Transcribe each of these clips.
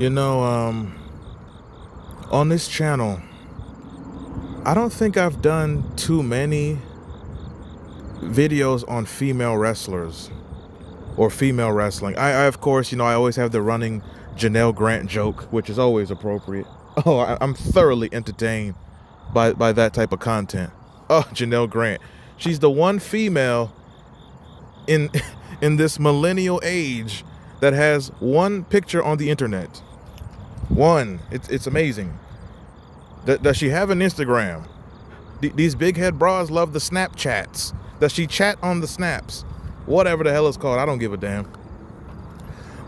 You know, on this channel, I don't think I've done too many videos on female wrestlers or female wrestling. Of course, I always have the running Janelle Grant joke, which is always appropriate. Oh, I'm thoroughly entertained by that type of content. Oh, Janelle Grant. She's the one female in in this millennial age that has one picture on the internet. One. It's amazing. Does she have an Instagram? These big head bras love the Snapchats. Does she chat on the snaps? Whatever the hell it's called, I don't give a damn.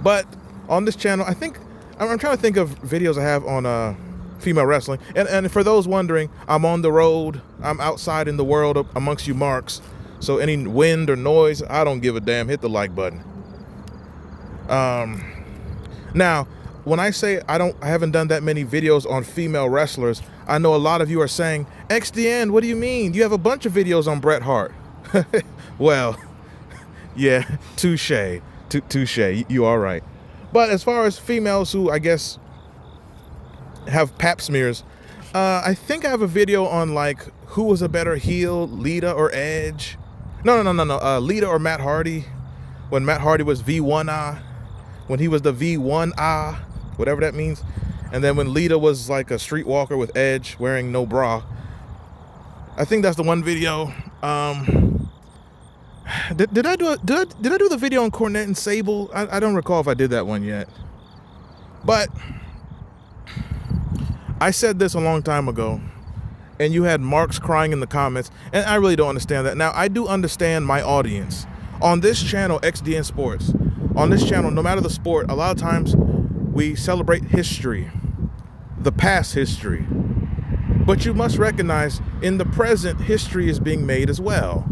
But on this channel, I think I'm trying to think of videos I have on female wrestling. And for those wondering, I'm on the road. I'm outside in the world amongst you marks. So any wind or noise, I don't give a damn. Hit the like button. Now, when I say I haven't done that many videos on female wrestlers, I know a lot of you are saying, XDN, what do you mean? You have a bunch of videos on Bret Hart. Well, yeah, touche. You are right. But as far as females who, I guess, have pap smears, I think I have a video on, like, who was a better heel, Lita or Edge? No. Lita or Matt Hardy. When Matt Hardy was V1A. When he was the V1A, whatever that means. And then when Lita was like a streetwalker with Edge wearing no bra. I think that's the one video. Did I do the video on Cornette and Sable? I don't recall if I did that one yet. But I said this a long time ago, and you had marks crying in the comments, and I really don't understand that. Now, I do understand my audience. On this channel, XDN Sports, on this channel, no matter the sport, a lot of times we celebrate history, the past history. But you must recognize in the present, history is being made as well.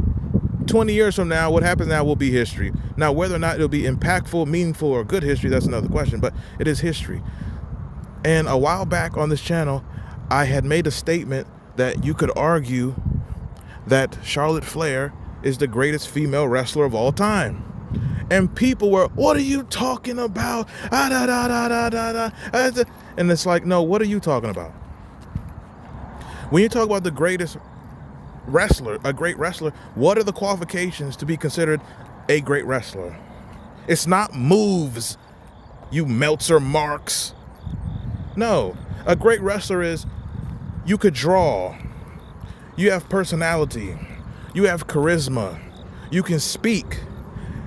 20 years from now, what happens now will be history. Now, whether or not it'll be impactful, meaningful, or good history, that's another question, but it is history. And a while back on this channel, I had made a statement that you could argue that Charlotte Flair is the greatest female wrestler of all time. And people were, what are you talking about? And it's like, no, what are you talking about? When you talk about the greatest wrestler, a great wrestler, what are the qualifications to be considered a great wrestler? It's not moves, you Meltzer marks. No, a great wrestler is you could draw, you have personality, you have charisma, you can speak.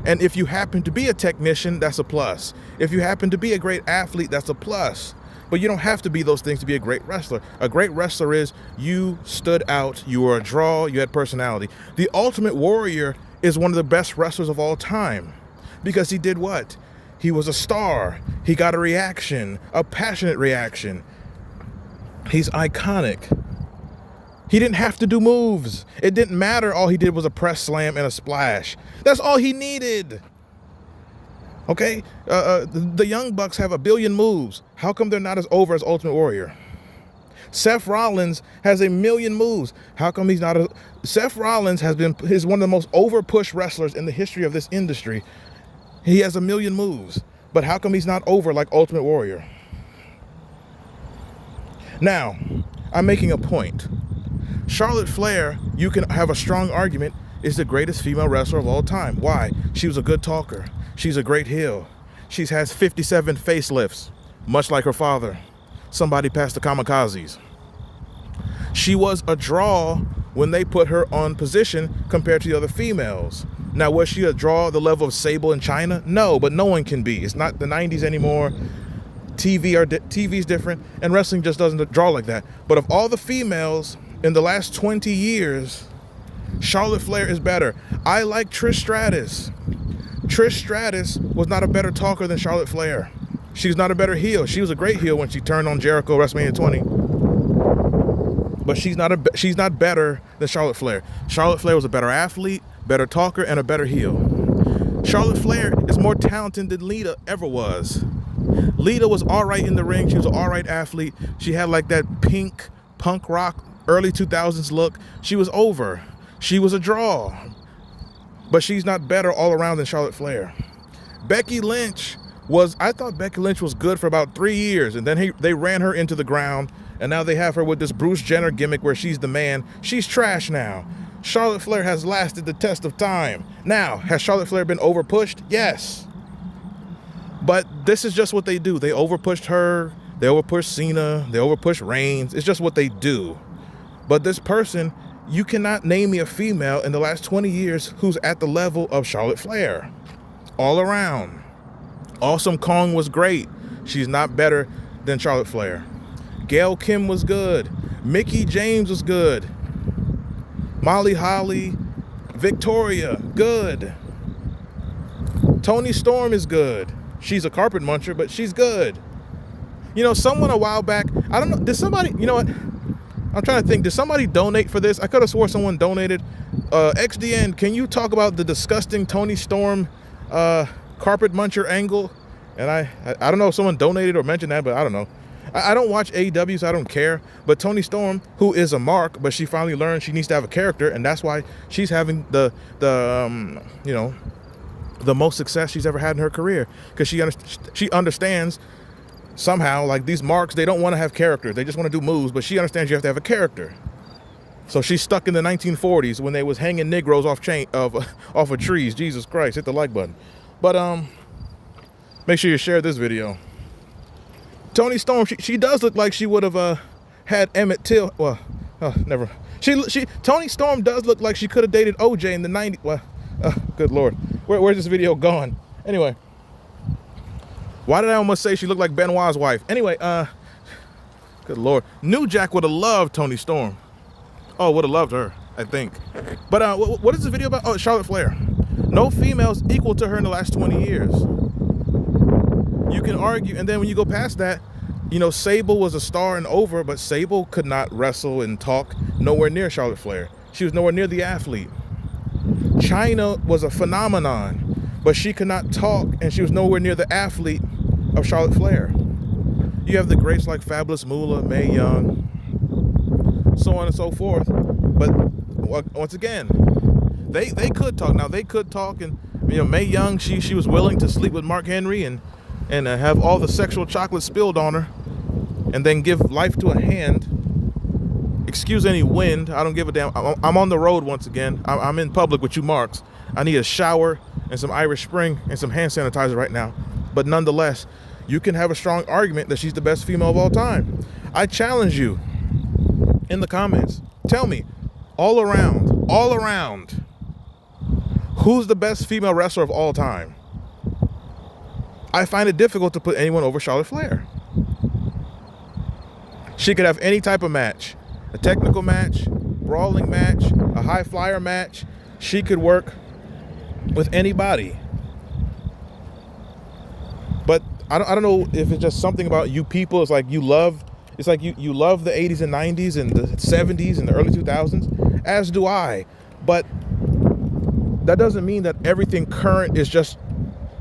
And if you happen to be a technician, that's a plus. If you happen to be a great athlete, that's a plus. But you don't have to be those things to be a great wrestler. A great wrestler is you stood out, you were a draw, you had personality. The Ultimate Warrior is one of the best wrestlers of all time because he did what? He was a star. He got a reaction, a passionate reaction. He's iconic. He didn't have to do moves. It didn't matter. All he did was a press slam and a splash. That's all he needed. Okay? The Young Bucks have 1 billion moves. How come they're not as over as Ultimate Warrior? Seth Rollins has 1 million moves. How come he's not as... Seth Rollins is one of the most over-pushed wrestlers in the history of this industry. He has 1 million moves. But how come he's not over like Ultimate Warrior? Now, I'm making a point. Charlotte Flair, you can have a strong argument, is the greatest female wrestler of all time. Why? She was a good talker. She's a great heel. She has 57 facelifts, much like her father. Somebody passed the kamikazes. She was a draw when they put her on position compared to the other females. Now, was she a draw the level of Sable in China? No, but no one can be. It's not the 90s anymore. TV's different, and wrestling just doesn't draw like that. But of all the females in the last 20 years, Charlotte Flair is better. I like Trish Stratus. Trish Stratus was not a better talker than Charlotte Flair. She's not a better heel. She was a great heel when she turned on Jericho WrestleMania 20. But she's not better than Charlotte Flair. Charlotte Flair was a better athlete, better talker, and a better heel. Charlotte Flair is more talented than Lita ever was. Lita was all right in the ring. She was an all right athlete. She had like that pink punk rock early 2000s look. She was over. She was a draw. But she's not better all around than Charlotte Flair. Becky Lynch was, I thought Becky Lynch was good for about 3 years, and then they ran her into the ground, and now they have her with this Bruce Jenner gimmick where she's the man. She's trash now. Charlotte Flair has lasted the test of time. Now, has Charlotte Flair been overpushed? Yes. But this is just what they do. They overpushed her, they overpushed Cena, they overpushed Reigns. It's just what they do. But this person, you cannot name me a female in the last 20 years who's at the level of Charlotte Flair. All around. Awesome Kong was great. She's not better than Charlotte Flair. Gail Kim was good. Mickie James was good. Molly Holly, Victoria, good. Toni Storm is good. She's a carpet muncher, but she's good. You know, someone a while back, I don't know, did somebody, you know what? I'm trying to think, did somebody donate for this? I could have swore someone donated. XDN, can you talk about the disgusting Toni Storm carpet muncher angle? And I don't know if someone donated or mentioned that, but I don't know. I don't watch AEW, so I don't care. But Toni Storm, who is a mark, but she finally learned she needs to have a character, and that's why she's having the most success she's ever had in her career, because she understands somehow, like, these marks, they don't want to have character. They just want to do moves, but she understands you have to have a character. So she's stuck in the 1940s when they was hanging Negroes off of trees. Jesus Christ, hit the like button. But make sure you share this video. Toni Storm, she does look like she would have had Emmett Till. Well, never. Toni Storm does look like she could have dated OJ in the 90s. Well, good Lord. Where's this video gone? Anyway. Why did I almost say she looked like Benoit's wife? Anyway, good Lord. New Jack would have loved Toni Storm. Oh, would have loved her, I think. But what is this video about? Oh, Charlotte Flair. No females equal to her in the last 20 years. You can argue, and then when you go past that, you know, Sable was a star and over, but Sable could not wrestle and talk nowhere near Charlotte Flair. She was nowhere near the athlete. Chyna was a phenomenon, but she could not talk, and she was nowhere near the athlete of Charlotte Flair. You have the greats like Fabulous Moolah, Mae Young, so on and so forth. But once again, they could talk. Now they could talk, and you know, Mae Young, she was willing to sleep with Mark Henry and have all the sexual chocolate spilled on her, and then give life to a hand. Excuse any wind, I don't give a damn. I'm on the road once again. I'm in public with you marks. I need a shower and some Irish Spring and some hand sanitizer right now. But nonetheless, you can have a strong argument that she's the best female of all time. I challenge you in the comments. Tell me, all around, who's the best female wrestler of all time? I find it difficult to put anyone over Charlotte Flair. She could have any type of match. A technical match, brawling match, a high flyer match. She could work with anybody. But I don't know if it's just something about you people. It's like you love the 80s and 90s and the 70s and the early 2000s, as do I. But that doesn't mean that everything current is just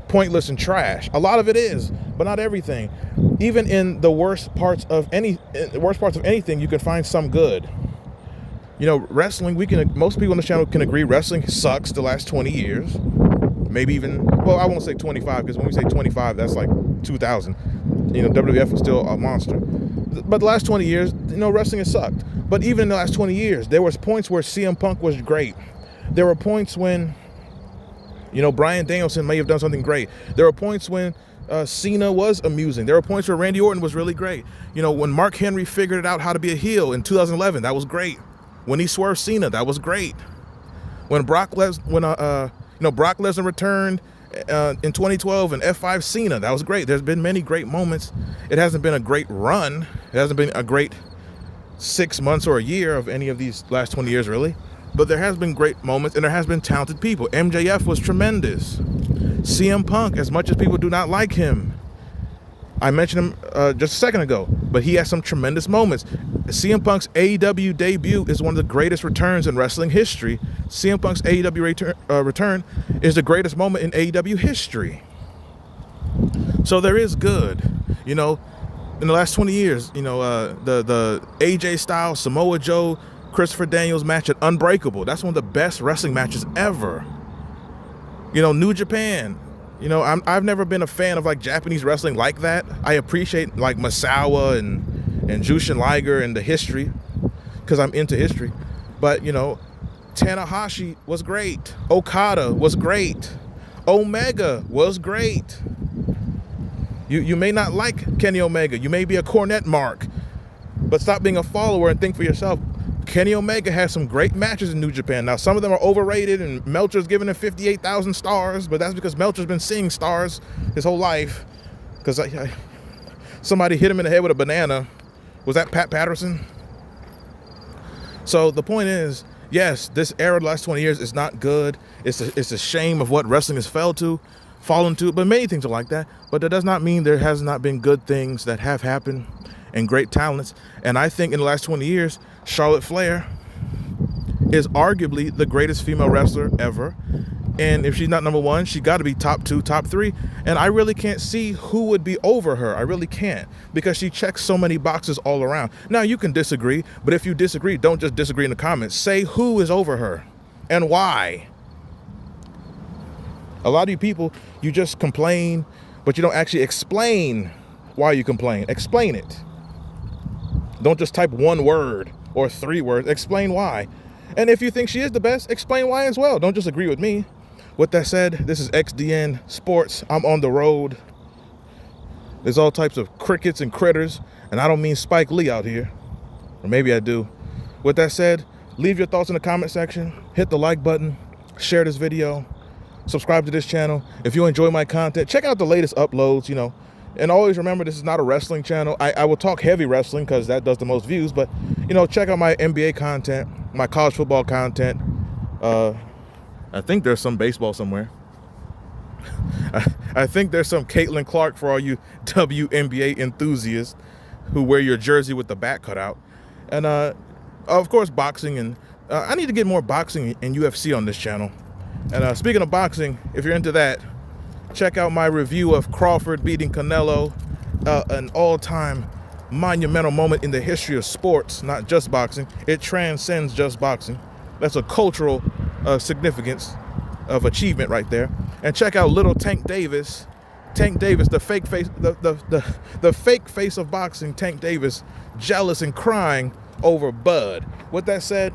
pointless and trash. A lot of it is, but not everything. Even in the worst parts of anything, you can find some good. You know, wrestling, most people on the channel can agree wrestling sucks the last 20 years. Maybe even, well, I won't say 25, because when we say 25, that's like 2000. You know, WWF was still a monster. But the last 20 years, you know, wrestling has sucked. But even in the last 20 years, there was points where CM Punk was great. There were points when, you know, Bryan Danielson may have done something great. There were points when Cena was amusing. There were points where Randy Orton was really great. You know, when Mark Henry figured it out how to be a heel in 2011, that was great. When he swerved Cena, that was great. When Brock Lesnar returned in 2012 and F5 Cena, that was great. There's been many great moments. It hasn't been a great run. It hasn't been a great 6 months or a year of any of these last 20 years, really. But there has been great moments, and there has been talented people. MJF was tremendous. CM Punk, as much as people do not like him, I mentioned him just a second ago, but he has some tremendous moments. CM Punk's AEW debut is one of the greatest returns in wrestling history. CM Punk's AEW return is the greatest moment in AEW history. So there is good. You know, in the last 20 years, you know, the AJ Styles, Samoa Joe, Christopher Daniels match at Unbreakable. That's one of the best wrestling matches ever. You know, New Japan, You know, I've never been a fan of like Japanese wrestling like that. I appreciate like Masawa and Jushin Liger and the history, because I'm into history. But you know, Tanahashi was great. Okada was great. Omega was great. You may not like Kenny Omega. You may be a Cornette mark, but stop being a follower and think for yourself. Kenny Omega has some great matches in New Japan. Now, some of them are overrated, and Meltzer's giving him 58,000 stars, but that's because Meltzer's been seeing stars his whole life. Because somebody hit him in the head with a banana. Was that Pat Patterson? So the point is, yes, this era of the last 20 years is not good. It's a shame of what wrestling has fallen to, but many things are like that. But that does not mean there has not been good things that have happened and great talents. And I think in the last 20 years, Charlotte Flair is arguably the greatest female wrestler ever. And if she's not number one, she got to be top two, top three. And I really can't see who would be over her. I really can't, because she checks so many boxes all around. Now, you can disagree, but if you disagree, don't just disagree in the comments. Say who is over her and why. A lot of you people, you just complain, but you don't actually explain why you complain. Explain it. Don't just type one word or 3 words. Explain why. And if you think she is the best, explain why as well. Don't just agree with me. With that said, this is XDN Sports. I'm on the road. There's all types of crickets and critters, and I don't mean Spike Lee out here. Or maybe I do. With that said, leave your thoughts in the comment section. Hit the like button. Share this video. Subscribe to this channel. If you enjoy my content, check out the latest uploads, you know. And always remember, this is not a wrestling channel. I will talk heavy wrestling because that does the most views. But, you know, check out my NBA content, my college football content. I think there's some baseball somewhere. I think there's some Caitlin Clark for all you WNBA enthusiasts who wear your jersey with the back cut out. And, of course, boxing. And I need to get more boxing and UFC on this channel. And speaking of boxing, if you're into that, check out my review of Crawford beating Canelo, an all-time monumental moment in the history of sports, not just boxing. It transcends just boxing. That's a cultural significance of achievement right there. And check out little Tank Davis. Tank Davis, the fake face, the fake face of boxing, Tank Davis, jealous and crying over Bud. With that said,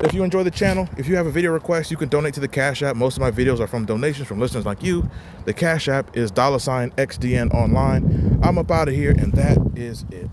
if you enjoy the channel, if you have a video request, you can donate to the Cash App. Most of my videos are from donations from listeners like you. The Cash App is $XDN online. I'm up out of here, and that is it.